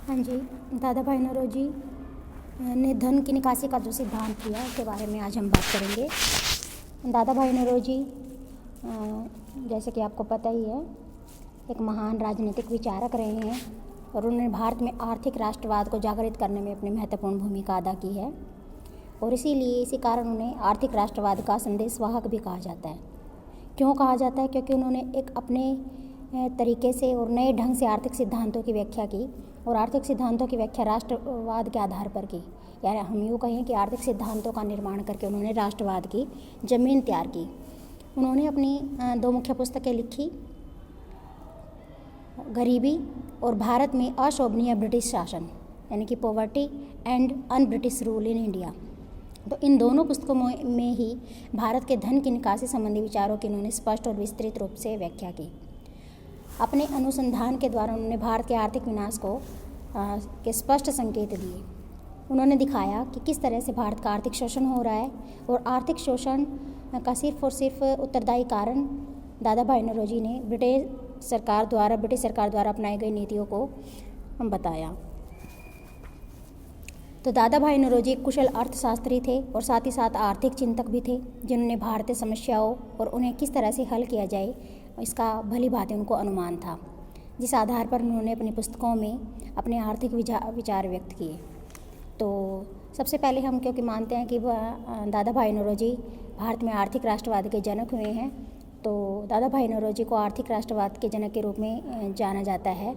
हाँ जी, दादा भाई नौरोजी ने धन की निकासी का जो सिद्धांत दिया उसके बारे में आज हम बात करेंगे। दादा भाई नौरोजी जैसे कि आपको पता ही है, एक महान राजनीतिक विचारक रहे हैं और उन्होंने भारत में आर्थिक राष्ट्रवाद को जागृत करने में अपनी महत्वपूर्ण भूमिका अदा की है और इसी कारण उन्हें आर्थिक राष्ट्रवाद का संदेशवाहक भी कहा जाता है। क्यों कहा जाता है? क्योंकि उन्होंने एक अपने तरीके से और नए ढंग से आर्थिक सिद्धांतों की व्याख्या की और आर्थिक सिद्धांतों की व्याख्या राष्ट्रवाद के आधार पर की। यानी हम यूँ कहें कि आर्थिक सिद्धांतों का निर्माण करके उन्होंने राष्ट्रवाद की जमीन तैयार की। उन्होंने अपनी 2 मुख्य पुस्तकें लिखी, गरीबी और भारत में अशोभनीय ब्रिटिश शासन, यानी कि poverty and un British rule in India. तो इन दोनों पुस्तकों में ही भारत के धन की निकासी संबंधी विचारों की उन्होंने स्पष्ट और विस्तृत रूप से व्याख्या की। अपने अनुसंधान के द्वारा उन्होंने भारत के आर्थिक विनाश के स्पष्ट संकेत दिए। उन्होंने दिखाया कि किस तरह से भारत का आर्थिक शोषण हो रहा है और आर्थिक शोषण का सिर्फ और सिर्फ उत्तरदायी कारण दादा भाई नौरोजी ने ब्रिटिश सरकार द्वारा अपनाई गई नीतियों को बताया। तो दादा भाई नौरोजी एक कुशल अर्थशास्त्री थे और साथ ही साथ आर्थिक चिंतक भी थे, जिन्होंने भारतीय समस्याओं और उन्हें किस तरह से हल किया जाए इसका भली भांति उनको अनुमान था, जिस आधार पर उन्होंने अपनी पुस्तकों में अपने आर्थिक विचार व्यक्त किए। तो सबसे पहले हम क्योंकि मानते हैं कि दादा भाई नौरोजी भारत में आर्थिक राष्ट्रवाद के जनक हुए हैं, तो दादा भाई नौरोजी को आर्थिक राष्ट्रवाद के जनक के रूप में जाना जाता है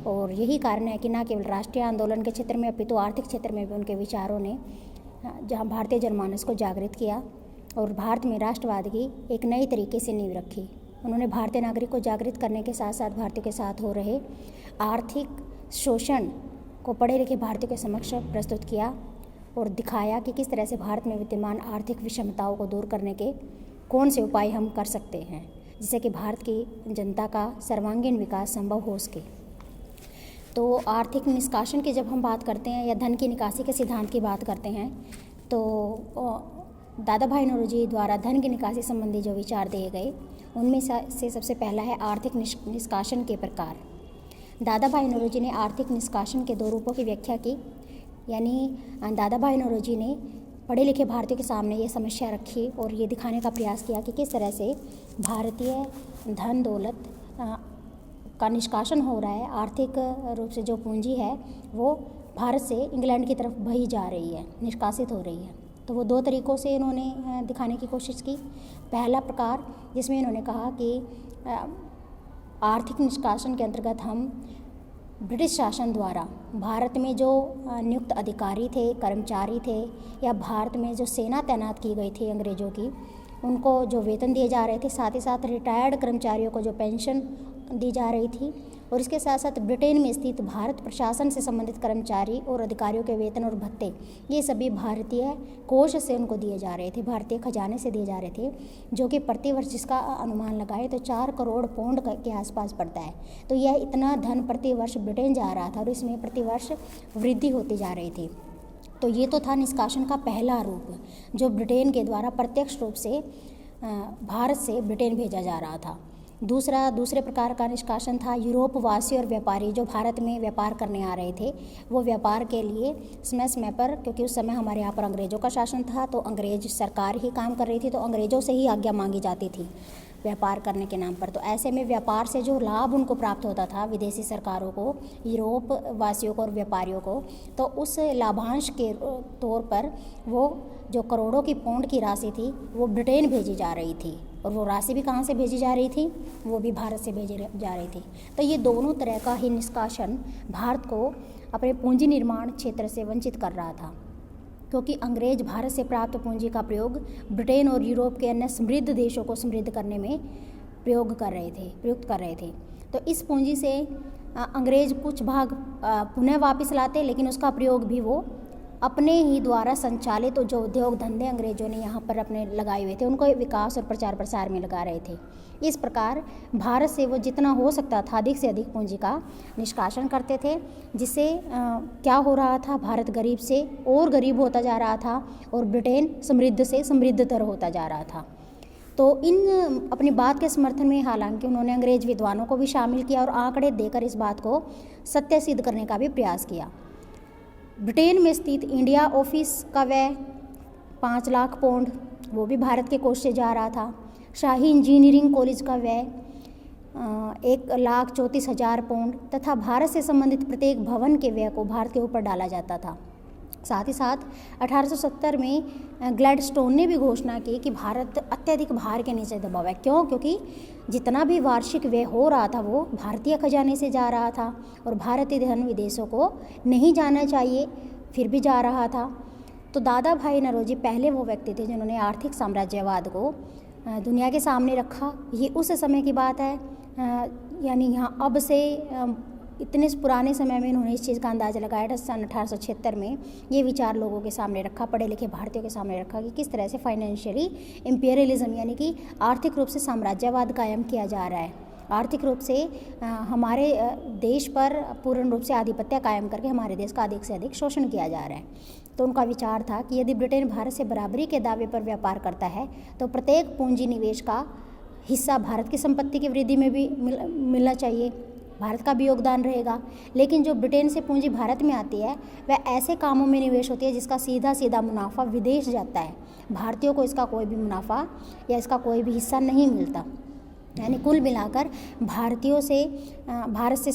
और यही कारण है कि न केवल राष्ट्रीय आंदोलन के क्षेत्र में अपितु आर्थिक क्षेत्र में भी उनके विचारों ने जहाँ भारतीय जनमानस को जागृत किया और भारत में राष्ट्रवाद की एक नई तरीके से नींव रखी। उन्होंने भारतीय नागरिक को जागृत करने के साथ साथ भारतीयों के साथ हो रहे आर्थिक शोषण को पढ़े लिखे भारतीयों के समक्ष प्रस्तुत किया और दिखाया कि किस तरह से भारत में विद्यमान आर्थिक विषमताओं को दूर करने के कौन से उपाय हम कर सकते हैं, जिससे कि भारत की जनता का सर्वांगीण विकास संभव हो सके। तो आर्थिक निष्कासन की जब हम बात करते हैं या धन की निकासी के सिद्धांत की बात करते हैं, तो दादा भाई नौरोजी द्वारा धन की निकासी संबंधी जो विचार दिए गए उनमें से सबसे पहला है आर्थिक निष्कासन के प्रकार। दादा भाई नौरोजी ने आर्थिक निष्कासन के 2 रूपों की व्याख्या की। यानी दादा भाई नौरोजी ने पढ़े लिखे भारतीयों के सामने ये समस्या रखी और ये दिखाने का प्रयास किया कि किस तरह से भारतीय धन दौलत का निष्कासन हो रहा है। आर्थिक रूप से जो पूंजी है वो भारत से इंग्लैंड की तरफ बही जा रही है, निष्कासित हो रही है। तो वो 2 तरीक़ों से इन्होंने दिखाने की कोशिश की। पहला प्रकार जिसमें इन्होंने कहा कि आर्थिक निष्कासन के अंतर्गत हम ब्रिटिश शासन द्वारा भारत में जो नियुक्त अधिकारी थे, कर्मचारी थे या भारत में जो सेना तैनात की गई थी अंग्रेज़ों की, उनको जो वेतन दिए जा रहे थे, साथ ही साथ रिटायर्ड कर्मचारियों को जो पेंशन दी जा रही थी और इसके साथ साथ ब्रिटेन में स्थित भारत प्रशासन से संबंधित कर्मचारी और अधिकारियों के वेतन और भत्ते, ये सभी भारतीय कोष से उनको दिए जा रहे थे, भारतीय खजाने से दिए जा रहे थे, जो कि प्रतिवर्ष जिसका अनुमान लगाए तो 4 करोड़ पाउंड के आसपास पड़ता है। तो यह इतना धन प्रतिवर्ष ब्रिटेन जा रहा था और इसमें प्रतिवर्ष वृद्धि होती जा रही थी। तो ये तो था निष्कासन का पहला रूप, जो ब्रिटेन के द्वारा प्रत्यक्ष रूप से भारत से ब्रिटेन भेजा जा रहा था। दूसरे प्रकार का निष्कासन था यूरोपवासी और व्यापारी जो भारत में व्यापार करने आ रहे थे। वो व्यापार के लिए समय पर, क्योंकि उस समय हमारे यहाँ पर अंग्रेज़ों का शासन था, तो अंग्रेज सरकार ही काम कर रही थी, तो अंग्रेज़ों से ही आज्ञा मांगी जाती थी व्यापार करने के नाम पर। तो ऐसे में व्यापार से जो लाभ उनको प्राप्त होता था, विदेशी सरकारों को, यूरोप वासियों को और व्यापारियों को, तो उस लाभांश के तौर पर वो जो करोड़ों की पाउंड की राशि थी वो ब्रिटेन भेजी जा रही थी और वो राशि भी कहाँ से भेजी जा रही थी? वो भी भारत से भेजी जा रही थी। तो ये दोनों तरह का ही निष्कासन भारत को अपने पूंजी निर्माण क्षेत्र से वंचित कर रहा था, क्योंकि अंग्रेज भारत से प्राप्त पूंजी का प्रयोग ब्रिटेन और यूरोप के अन्य समृद्ध देशों को समृद्ध करने में प्रयुक्त कर रहे थे। तो इस पूंजी से अंग्रेज कुछ भाग पुनः वापस लाते, लेकिन उसका प्रयोग भी वो अपने ही द्वारा संचालित जो उद्योग धंधे अंग्रेजों ने यहाँ पर अपने लगाए हुए थे उनको विकास और प्रचार प्रसार में लगा रहे थे। इस प्रकार भारत से वो जितना हो सकता था अधिक से अधिक पूंजी का निष्कासन करते थे, जिससे क्या हो रहा था, भारत गरीब से और गरीब होता जा रहा था और ब्रिटेन समृद्ध से समृद्धतर होता जा रहा था। तो इन अपनी बात के समर्थन में हालांकि उन्होंने अंग्रेज विद्वानों को भी शामिल किया और आंकड़े देकर इस बात को सत्य सिद्ध करने का भी प्रयास किया। ब्रिटेन में स्थित इंडिया ऑफिस का व्यय 5 लाख पाउंड, वो भी भारत के कोष से जा रहा था। शाही इंजीनियरिंग कॉलेज का व्यय 1,34,000 पाउंड तथा भारत से संबंधित प्रत्येक भवन के व्यय को भारत के ऊपर डाला जाता था। साथ ही साथ 1870 में ग्लैडस्टोन ने भी घोषणा की कि भारत अत्यधिक भार के नीचे दबा हुआ है। क्यों? क्योंकि जितना भी वार्षिक व्यय हो रहा था वो भारतीय खजाने से जा रहा था और भारतीय धन विदेशों को नहीं जाना चाहिए, फिर भी जा रहा था। तो दादा भाई नौरोजी पहले वो व्यक्ति थे जिन्होंने आर्थिक साम्राज्यवाद को दुनिया के सामने रखा। ये उस समय की बात है, यानी यहाँ अब से इतने पुराने समय में इन्होंने इस चीज़ का अंदाज़ा लगाया। सन 1876 में ये विचार लोगों के सामने रखा, पढ़े लिखे भारतीयों के सामने रखा कि किस तरह से फाइनेंशियली इम्पीरियलिज्म यानी कि आर्थिक रूप से साम्राज्यवाद कायम किया जा रहा है। आर्थिक रूप से हमारे देश पर पूर्ण रूप से आधिपत्य कायम करके हमारे देश का अधिक से अधिक शोषण किया जा रहा है। तो उनका विचार था कि यदि ब्रिटेन भारत से बराबरी के दावे पर व्यापार करता है तो प्रत्येक पूंजी निवेश का हिस्सा भारत की संपत्ति की वृद्धि में भी मिलना चाहिए, भारत का भी योगदान रहेगा। लेकिन जो ब्रिटेन से पूंजी भारत में आती है वह ऐसे कामों में निवेश होती है जिसका सीधा सीधा मुनाफा विदेश जाता है, भारतीयों को इसका कोई भी मुनाफा या इसका कोई भी हिस्सा नहीं मिलता। यानी कुल मिलाकर भारतीयों से भारत से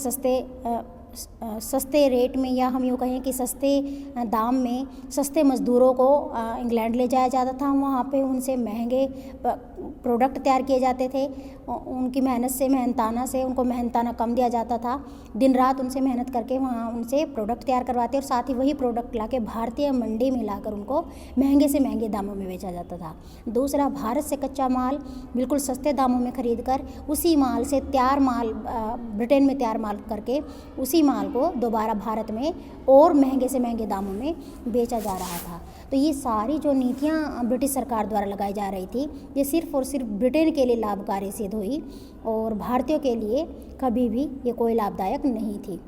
सस्ते रेट में, या हम यूँ कहें कि सस्ते दाम में सस्ते मज़दूरों को इंग्लैंड ले जाया जाता था। वहाँ पे उनसे महंगे प्रोडक्ट तैयार किए जाते थे। उनकी मेहनताना से उनको मेहनताना कम दिया जाता था। दिन रात उनसे मेहनत करके वहाँ उनसे प्रोडक्ट तैयार करवाते और साथ ही वही प्रोडक्ट लाके भारतीय मंडी में लाकर उनको महंगे से महंगे दामों में बेचा जाता था। दूसरा, भारत से कच्चा माल बिल्कुल सस्ते दामों में खरीद कर उसी माल से ब्रिटेन में तैयार माल करके उसी माल को दोबारा भारत में और महंगे से महंगे दामों में बेचा जा रहा था। तो ये सारी जो नीतियाँ ब्रिटिश सरकार द्वारा लगाई जा रही थी ये सिर्फ और सिर्फ ब्रिटेन के लिए लाभकारी सिद्ध हुई और भारतीयों के लिए कभी भी ये कोई लाभदायक नहीं थी।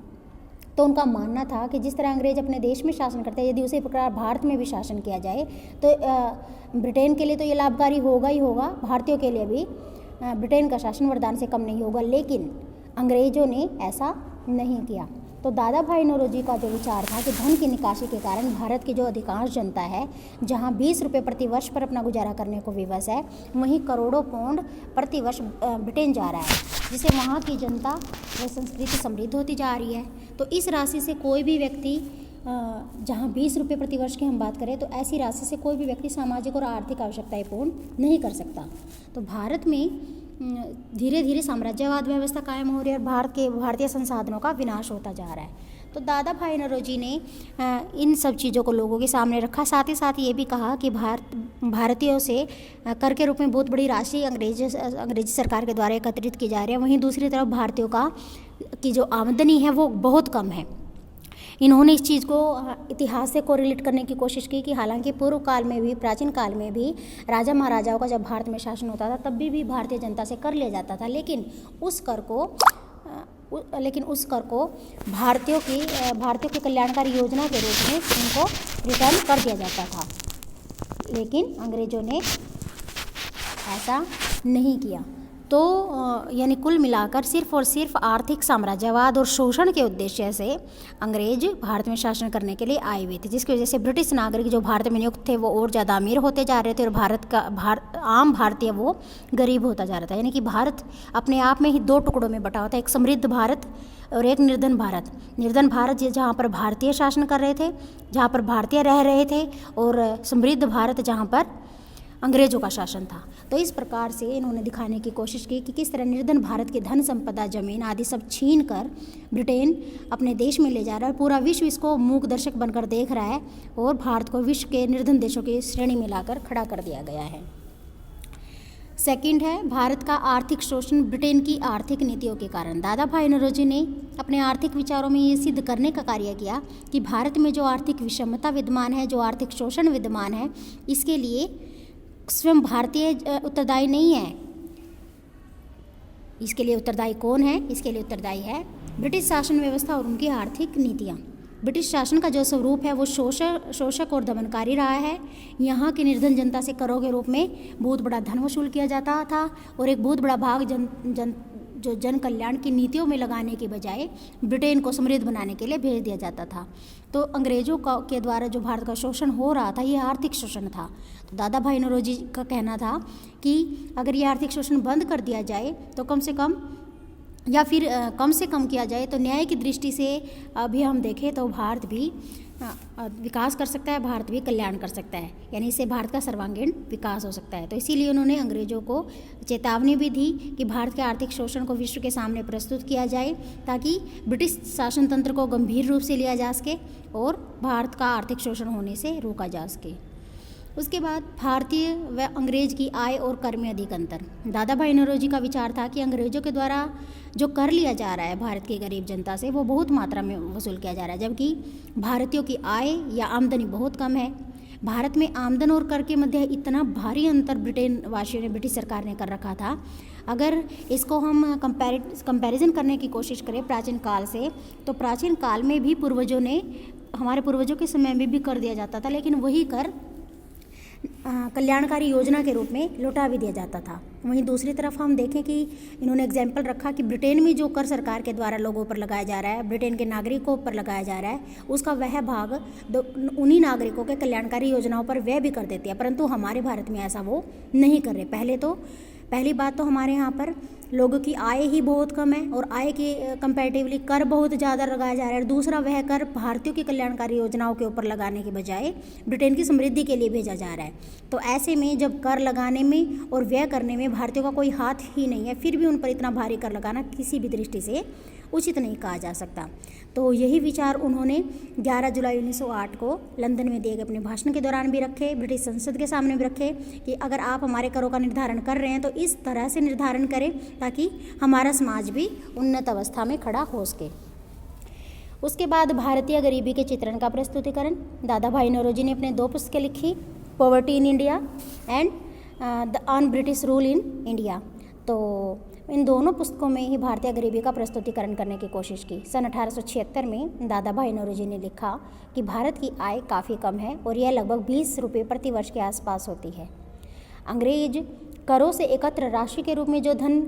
तो उनका मानना था कि जिस तरह अंग्रेज अपने देश में शासन करते हैं, यदि उसी प्रकार भारत में भी शासन किया जाए तो ब्रिटेन के लिए तो ये लाभकारी होगा ही होगा, भारतीयों के लिए भी ब्रिटेन का शासन वरदान से कम नहीं होगा। लेकिन अंग्रेजों ने ऐसा नहीं किया। तो दादा भाई नौरोजी का जो विचार था कि धन की निकासी के कारण भारत की जो अधिकांश जनता है, जहां 20 रुपये प्रति वर्ष पर अपना गुजारा करने को विवश है, वहीं करोड़ों पाउंड प्रति वर्ष ब्रिटेन जा रहा है, जिससे वहां की जनता व संस्कृति समृद्ध होती जा रही है। तो इस राशि से कोई भी व्यक्ति, जहां 20 रुपये प्रति वर्ष की हम बात करें, तो ऐसी राशि से कोई भी व्यक्ति सामाजिक और आर्थिक आवश्यकताएं पूर्ण नहीं कर सकता। तो भारत में धीरे धीरे साम्राज्यवाद व्यवस्था कायम हो रही है और भारतीय संसाधनों का विनाश होता जा रहा है। तो दादा भाई नौरोजी ने इन सब चीज़ों को लोगों के सामने रखा। साथ ही साथ ये भी कहा कि भारतीयों से कर के रूप में बहुत बड़ी राशि अंग्रेजी सरकार के द्वारा एकत्रित की जा रही है, वहीं दूसरी तरफ भारतीयों की जो आमदनी है वो बहुत कम है। इन्होंने इस चीज़ को इतिहास से कोरिलेट करने की कोशिश की कि हालांकि पूर्व काल में भी, प्राचीन काल में भी राजा महाराजाओं का जब भारत में शासन होता था तब भी भारतीय जनता से कर लिया जाता था, लेकिन उस कर को भारतीयों की कल्याणकारी योजना के रूप में उनको रिटर्न कर दिया जाता था। लेकिन अंग्रेजों ने ऐसा नहीं किया। तो यानी कुल मिलाकर सिर्फ और सिर्फ आर्थिक साम्राज्यवाद और शोषण के उद्देश्य से अंग्रेज भारत में शासन करने के लिए आए हुए थे, जिसकी वजह से ब्रिटिश नागरिक जो भारत में नियुक्त थे वो और ज़्यादा अमीर होते जा रहे थे और आम भारतीय वो गरीब होता जा रहा था। यानी कि भारत अपने आप में ही 2 टुकड़ों में बटा हुआ था, एक समृद्ध भारत और एक निर्धन भारत। निर्धन भारत जहाँ पर भारतीय शासन कर रहे थे, जहाँ पर भारतीय रह रहे थे, और समृद्ध भारत जहाँ पर अंग्रेजों का शासन था। तो इस प्रकार से इन्होंने दिखाने की कोशिश की कि किस तरह निर्धन भारत की धन संपदा, जमीन आदि सब छीन कर ब्रिटेन अपने देश में ले जा रहा है। पूरा विश्व इसको मूक दर्शक बनकर देख रहा है और भारत को विश्व के निर्धन देशों की श्रेणी में लाकर खड़ा कर दिया गया है। सेकंड है भारत का आर्थिक शोषण ब्रिटेन की आर्थिक नीतियों के कारण। दादा भाई नौरोजी ने अपने आर्थिक विचारों में ये सिद्ध करने का कार्य किया कि भारत में जो आर्थिक विषमता विद्यमान है, जो आर्थिक शोषण विद्यमान है, इसके लिए स्वयं भारतीय उत्तरदायी नहीं है। इसके लिए उत्तरदायी कौन है? इसके लिए उत्तरदायी है ब्रिटिश शासन व्यवस्था और उनकी आर्थिक नीतियाँ। ब्रिटिश शासन का जो स्वरूप है वो शोषक और दमनकारी रहा है। यहाँ की निर्धन जनता से करों के रूप में बहुत बड़ा धन वसूल किया जाता था और एक बहुत बड़ा भाग जन कल्याण की नीतियों में लगाने के बजाय ब्रिटेन को समृद्ध बनाने के लिए भेज दिया जाता था। तो अंग्रेज़ों के द्वारा जो भारत का शोषण हो रहा था ये आर्थिक शोषण था। तो दादा भाई नौरोजी का कहना था कि अगर ये आर्थिक शोषण बंद कर दिया जाए तो कम से कम किया जाए तो न्याय की दृष्टि से अभी हम देखें तो भारत भी विकास कर सकता है, भारत भी कल्याण कर सकता है, यानी इससे भारत का सर्वांगीण विकास हो सकता है। तो इसीलिए उन्होंने अंग्रेज़ों को चेतावनी भी दी कि भारत के आर्थिक शोषण को विश्व के सामने प्रस्तुत किया जाए ताकि ब्रिटिश शासन तंत्र को गंभीर रूप से लिया जा सके और भारत का आर्थिक शोषण होने से रोका जा सके। उसके बाद भारतीय व अंग्रेज की आय और कर में अधिक अंतर। दादा भाई नौरोजी का विचार था कि अंग्रेज़ों के द्वारा जो कर लिया जा रहा है भारत की गरीब जनता से वो बहुत मात्रा में वसूल किया जा रहा है, जबकि भारतीयों की आय या आमदनी बहुत कम है। भारत में आमदन और कर के मध्य इतना भारी अंतर ब्रिटिश सरकार ने कर रखा था। अगर इसको हम कंपैरिजन करने की कोशिश करें प्राचीन काल से, तो प्राचीन काल में भी हमारे पूर्वजों के समय में भी कर दिया जाता था, लेकिन वही कर कल्याणकारी योजना के रूप में लौटा भी दिया जाता था। वहीं दूसरी तरफ हम देखें कि इन्होंने एग्जाम्पल रखा कि ब्रिटेन में जो कर सरकार के द्वारा लोगों पर लगाया जा रहा है, ब्रिटेन के नागरिकों पर लगाया जा रहा है, उसका वह भाग उन्हीं नागरिकों के कल्याणकारी योजनाओं पर वह भी कर देती है, परंतु हमारे भारत में ऐसा वो नहीं कर रहे। पहली बात तो हमारे यहाँ पर लोगों की आय ही बहुत कम है और आय के कंपैरेटिवली कर बहुत ज़्यादा लगाया जा रहा है। दूसरा, वह कर भारतीयों की कल्याणकारी योजनाओं के ऊपर लगाने के बजाय ब्रिटेन की समृद्धि के लिए भेजा जा रहा है। तो ऐसे में जब कर लगाने में और व्यय करने में भारतीयों का कोई हाथ ही नहीं है, फिर भी उन पर इतना भारी कर लगाना किसी भी दृष्टि से उचित नहीं कहा जा सकता। तो यही विचार उन्होंने 11 जुलाई 1908 को लंदन में दिए गए अपने भाषण के दौरान भी रखे, ब्रिटिश संसद के सामने भी रखे कि अगर आप हमारे करों का निर्धारण कर रहे हैं तो इस तरह से निर्धारण करें ताकि हमारा समाज भी उन्नत अवस्था में खड़ा हो सके। उसके बाद भारतीय गरीबी के चित्रण का प्रस्तुतिकरण। दादा भाई नौरोजी ने अपने 2 पुस्तकें लिखी, poverty in India and the on British rule in India. तो इन दोनों पुस्तकों में ही भारतीय गरीबी का प्रस्तुतिकरण करने की कोशिश की। सन 1876 में दादा भाई नौरोजी ने लिखा कि भारत की आय काफ़ी कम है और यह लगभग 20 रुपये प्रति वर्ष के आसपास होती है। अंग्रेज करों से एकत्र राशि के रूप में जो धन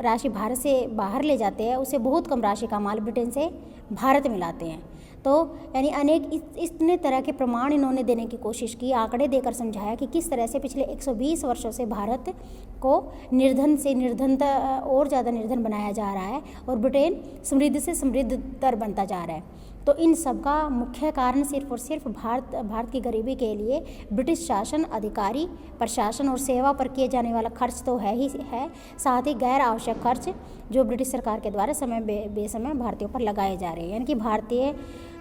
राशि भारत से बाहर ले जाते हैं, उससे बहुत कम राशि का माल ब्रिटेन से भारत में लाते हैं। तो यानी अनेक इतने तरह के प्रमाण इन्होंने देने की कोशिश की, आंकड़े देकर समझाया कि किस तरह से पिछले 120 वर्षों से भारत को निर्धन से निर्धनता और ज़्यादा निर्धन बनाया जा रहा है और ब्रिटेन समृद्ध से समृद्धतर बनता जा रहा है। तो इन सब का मुख्य कारण सिर्फ और सिर्फ भारत की गरीबी के लिए ब्रिटिश शासन, अधिकारी, प्रशासन और सेवा पर किए जाने वाला खर्च तो है ही है, साथ ही गैर आवश्यक खर्च जो ब्रिटिश सरकार के द्वारा समय बेसमय भारतीयों पर लगाए जा रहे हैं। यानी कि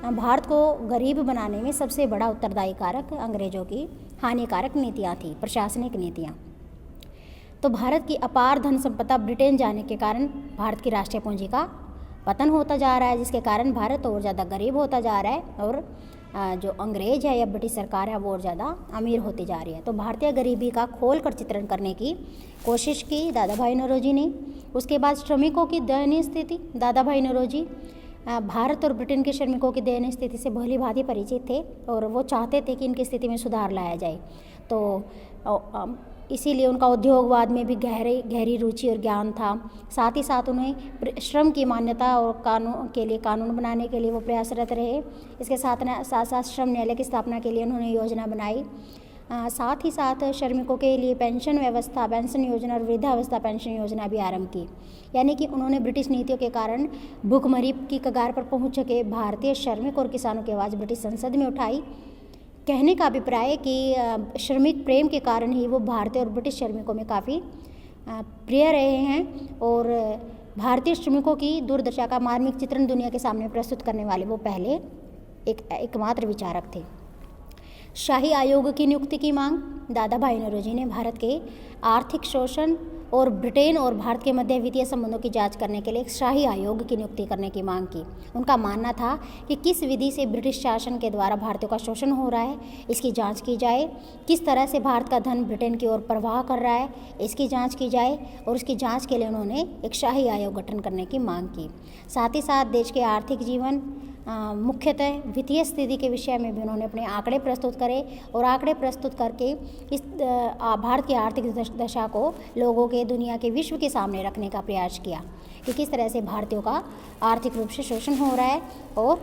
भारत को गरीब बनाने में सबसे बड़ा उत्तरदायी कारक अंग्रेजों की हानिकारक नीतियाँ थी, प्रशासनिक नीतियाँ। तो भारत की अपार धन संपदा ब्रिटेन जाने के कारण भारत की राष्ट्रीय पूंजी का पतन होता जा रहा है, जिसके कारण भारत और ज़्यादा गरीब होता जा रहा है और जो अंग्रेज है या ब्रिटिश सरकार है वो और ज़्यादा अमीर होती जा रही है। तो भारतीय गरीबी का खोल कर चित्रण करने की कोशिश की दादा भाई नौरोजी ने। उसके बाद श्रमिकों की दयनीय स्थिति। दादा भाई नौरोजी भारत और ब्रिटेन के श्रमिकों की दयनीय स्थिति से भली भांति परिचित थे और वो चाहते थे कि इनकी स्थिति में सुधार लाया जाए। तो इसीलिए उनका उद्योगवाद में भी गहरी रुचि और ज्ञान था। साथ ही साथ उन्हें श्रम की मान्यता और कानून बनाने के लिए वो प्रयासरत रहे। इसके साथ श्रम न्यायालय की स्थापना के लिए उन्होंने योजना बनाई। साथ ही साथ श्रमिकों के लिए पेंशन योजना और वृद्धावस्था पेंशन योजना भी आरंभ की। यानी कि उन्होंने ब्रिटिश नीतियों के कारण भूखमरी की कगार पर पहुंच चुके भारतीय श्रमिक और किसानों की आवाज़ ब्रिटिश संसद में उठाई। कहने का अभिप्राय है कि श्रमिक प्रेम के कारण ही वो भारतीय और ब्रिटिश श्रमिकों में काफ़ी प्रिय रहे हैं और भारतीय श्रमिकों की दुर्दशा का मार्मिक चित्रण दुनिया के सामने प्रस्तुत करने वाले वो पहले एकमात्र विचारक थे। शाही आयोग की नियुक्ति की मांग। दादा भाई नौरोजी ने भारत के आर्थिक शोषण और ब्रिटेन और भारत के मध्य वित्तीय संबंधों की जांच करने के लिए एक शाही आयोग की नियुक्ति करने की मांग की। उनका मानना था कि किस विधि से ब्रिटिश शासन के द्वारा भारतीयों का शोषण हो रहा है, इसकी जांच की जाए। किस तरह से भारत का धन ब्रिटेन की ओर प्रवाह कर रहा है, इसकी जांच की जाए और उसकी जांच के लिए उन्होंने एक शाही आयोग गठन करने की मांग की। साथ ही साथ देश के आर्थिक जीवन, मुख्यतः वित्तीय स्थिति के विषय में भी उन्होंने अपने आंकड़े प्रस्तुत करे और आंकड़े प्रस्तुत करके इस भारत की आर्थिक दशा को लोगों के, दुनिया के, विश्व के सामने रखने का प्रयास किया कि किस तरह से भारतीयों का आर्थिक रूप से शोषण हो रहा है और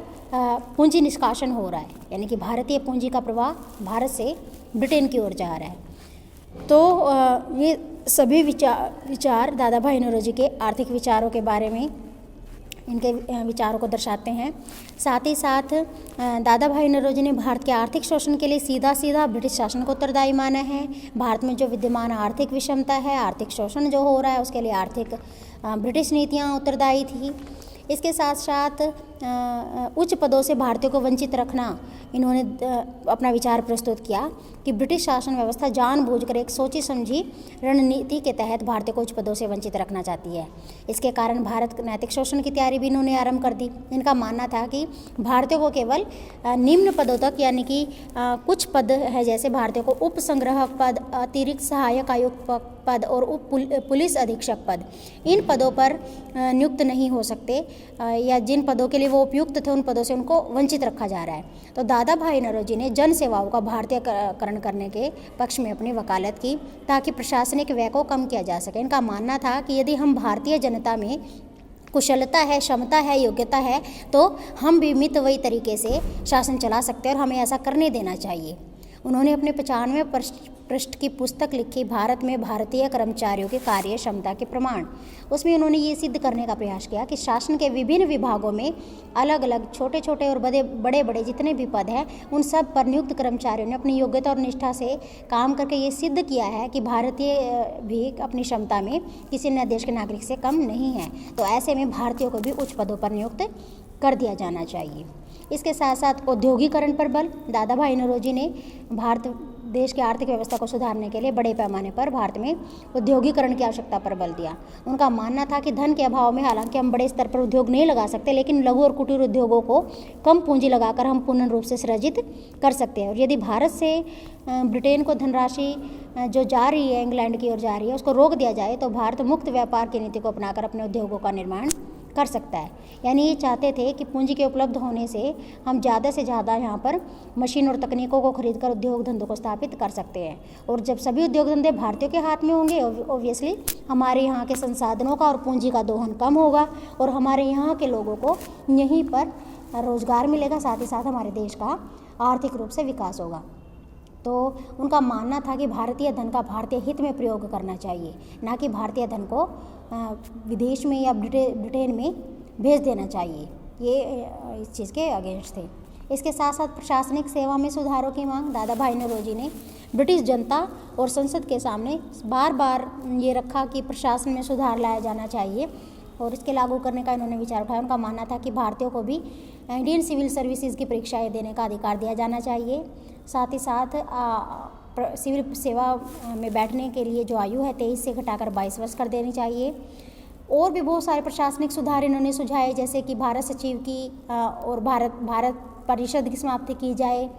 पूंजी निष्कासन हो रहा है, यानी कि भारतीय पूंजी का प्रवाह भारत से ब्रिटेन की ओर जा रहा है। तो ये सभी विचार दादा भाई नौरोजी के आर्थिक विचारों के बारे में, इनके विचारों को दर्शाते हैं। साथ ही साथ दादा भाई नौरोजी ने भारत के आर्थिक शोषण के लिए सीधा ब्रिटिश शासन को उत्तरदायी माना है। भारत में जो विद्यमान आर्थिक विषमता है, आर्थिक शोषण जो हो रहा है, उसके लिए आर्थिक ब्रिटिश नीतियाँ उत्तरदायी थी। इसके साथ साथ उच्च पदों से भारतीयों को वंचित रखना, इन्होंने अपना विचार प्रस्तुत किया कि ब्रिटिश शासन व्यवस्था जानबूझकर एक सोची समझी रणनीति के तहत भारतीयों को उच्च पदों से वंचित रखना चाहती है। इसके कारण भारत नैतिक शोषण की तैयारी भी इन्होंने आरंभ कर दी। इनका मानना था कि भारतीयों को केवल निम्न पदों तक, यानी कि कुछ पद है जैसे भारतीयों को उप संग्राहक पद, अतिरिक्त सहायक आयुक्त पद और उप पुलिस अधीक्षक पद, इन पदों पर नियुक्त नहीं हो सकते, या जिन पदों के लिए वो उपयुक्त थे उन पदों से उनको वंचित रखा जा रहा है। तो दादा भाई नौरोजी ने जन सेवाओं का भारतीयकरण करने के पक्ष में अपनी वकालत की ताकि प्रशासनिक व्यय को कम किया जा सके। इनका मानना था कि यदि हम भारतीय जनता में कुशलता है, क्षमता है, योग्यता है, तो हम भी मितव्ययी तरीके से शासन चला सकते हैं और हमें ऐसा करने देना चाहिए। उन्होंने अपने 95 पृष्ठ की पुस्तक लिखी, भारत में भारतीय कर्मचारियों की कार्य क्षमता के प्रमाण। उसमें उन्होंने ये सिद्ध करने का प्रयास किया कि शासन के विभिन्न विभागों में अलग अलग छोटे छोटे और बड़े बड़े जितने भी पद हैं, उन सब पर नियुक्त कर्मचारियों ने अपनी योग्यता और निष्ठा से काम करके ये सिद्ध किया है कि भारतीय भी अपनी क्षमता में किसी अन्य देश के नागरिक से कम नहीं है। तो ऐसे में भारतीयों को भी उच्च पदों पर नियुक्त कर दिया जाना चाहिए। इसके साथ साथ औद्योगिकरण पर बल, दादा भाई नौरोजी ने भारत देश की आर्थिक व्यवस्था को सुधारने के लिए बड़े पैमाने पर भारत में औद्योगिकरण की आवश्यकता पर बल दिया। उनका मानना था कि धन के अभाव में हालांकि हम बड़े स्तर पर उद्योग नहीं लगा सकते, लेकिन लघु और कुटीर उद्योगों को कम पूंजी लगाकर हम पूर्ण रूप से सृजित कर सकते हैं। और यदि भारत से ब्रिटेन को धनराशि जो जा रही है, इंग्लैंड की ओर जा रही है, उसको रोक दिया जाए तो भारत मुक्त व्यापार की नीति को अपनाकर अपने उद्योगों का निर्माण कर सकता है। यानी ये चाहते थे कि पूंजी के उपलब्ध होने से हम ज़्यादा से ज़्यादा यहाँ पर मशीन और तकनीकों को खरीदकर उद्योग धंधों को स्थापित कर सकते हैं। और जब सभी उद्योग धंधे भारतीयों के हाथ में होंगे, ऑब्वियसली हमारे यहाँ के संसाधनों का और पूंजी का दोहन कम होगा और हमारे यहाँ के लोगों को यहीं पर रोजगार मिलेगा, साथ ही साथ हमारे देश का आर्थिक रूप से विकास होगा। तो उनका मानना था कि भारतीय धन का भारतीय हित में प्रयोग करना चाहिए, ना कि भारतीय धन को विदेश में या ब्रिटेन में भेज देना चाहिए। ये इस चीज़ के अगेंस्ट थे। इसके साथ साथ प्रशासनिक सेवा में सुधारों की मांग, दादा भाई नौरोजी ने ब्रिटिश जनता और संसद के सामने बार बार ये रखा कि प्रशासन में सुधार लाया जाना चाहिए और इसके लागू करने का इन्होंने विचार उठाया। उनका मानना था कि भारतीयों को भी इंडियन सिविल सर्विसेज की परीक्षाएं देने का अधिकार दिया जाना चाहिए। साथ ही साथ सिविल सेवा में बैठने के लिए जो आयु है 23 से घटाकर 22 वर्ष कर देनी चाहिए। और भी बहुत सारे प्रशासनिक सुधार इन्होंने सुझाए, जैसे कि भारत सचिव की और भारत परिषद की समाप्ति की जाए।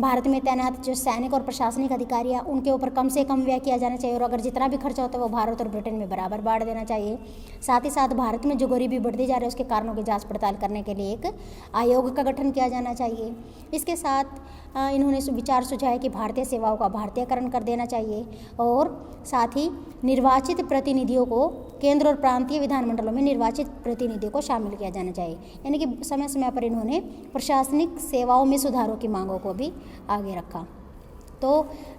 भारत में तैनात जो सैनिक और प्रशासनिक अधिकारी हैं उनके ऊपर कम से कम व्यय किया जाना चाहिए और अगर जितना भी खर्चा होता है वो भारत और ब्रिटेन में बराबर बांट देना चाहिए। साथ ही साथ भारत में जो गरीबी बढ़ती जा रही है उसके कारणों की जांच पड़ताल करने के लिए एक आयोग का गठन किया जाना चाहिए। इसके साथ इन्होंने विचार सुझाए कि भारतीय सेवाओं का भारतीयकरण कर देना चाहिए और साथ ही निर्वाचित प्रतिनिधियों को केंद्र और प्रांतीय विधानमंडलों में निर्वाचित प्रतिनिधियों को शामिल किया जाना चाहिए। यानी कि समय समय पर इन्होंने प्रशासनिक सेवाओं में सुधारों की मांगों को भी आगे रखा। तो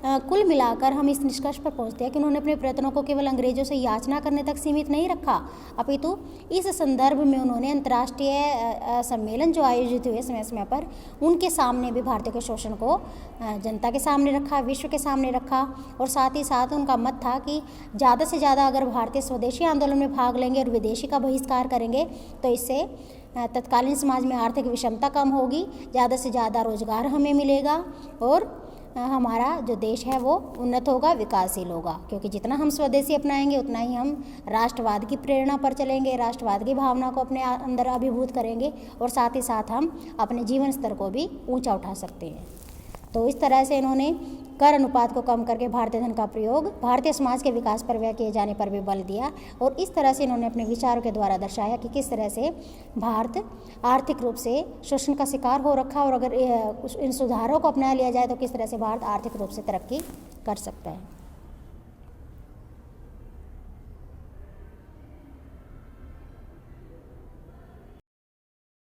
कुल मिलाकर हम इस निष्कर्ष पर पहुंचते हैं कि उन्होंने अपने प्रयत्नों को केवल अंग्रेजों से याचना करने तक सीमित नहीं रखा, अपितु इस संदर्भ में उन्होंने अंतर्राष्ट्रीय सम्मेलन जो आयोजित हुए समय समय पर उनके सामने भी भारतीयों के शोषण को जनता के सामने रखा, विश्व के सामने रखा। और साथ ही साथ उनका मत था कि ज़्यादा से ज़्यादा अगर भारतीय स्वदेशी आंदोलन में भाग लेंगे और विदेशी का बहिष्कार करेंगे तो इससे तत्कालीन समाज में आर्थिक विषमता कम होगी, ज़्यादा से ज़्यादा रोजगार हमें मिलेगा और हमारा जो देश है वो उन्नत होगा, विकासशील होगा। क्योंकि जितना हम स्वदेशी अपनाएंगे उतना ही हम राष्ट्रवाद की प्रेरणा पर चलेंगे, राष्ट्रवाद की भावना को अपने अंदर अभिभूत करेंगे और साथ ही साथ हम अपने जीवन स्तर को भी ऊंचा उठा सकते हैं। तो इस तरह से इन्होंने कर अनुपात को कम करके भारतीय धन का प्रयोग भारतीय समाज के विकास पर व्यय किए जाने पर भी बल दिया। और इस तरह से इन्होंने अपने विचारों के द्वारा दर्शाया कि किस तरह से भारत आर्थिक रूप से शोषण का शिकार हो रखा, और अगर इन सुधारों को अपना लिया जाए तो किस तरह से भारत आर्थिक रूप से तरक्की कर सकता है।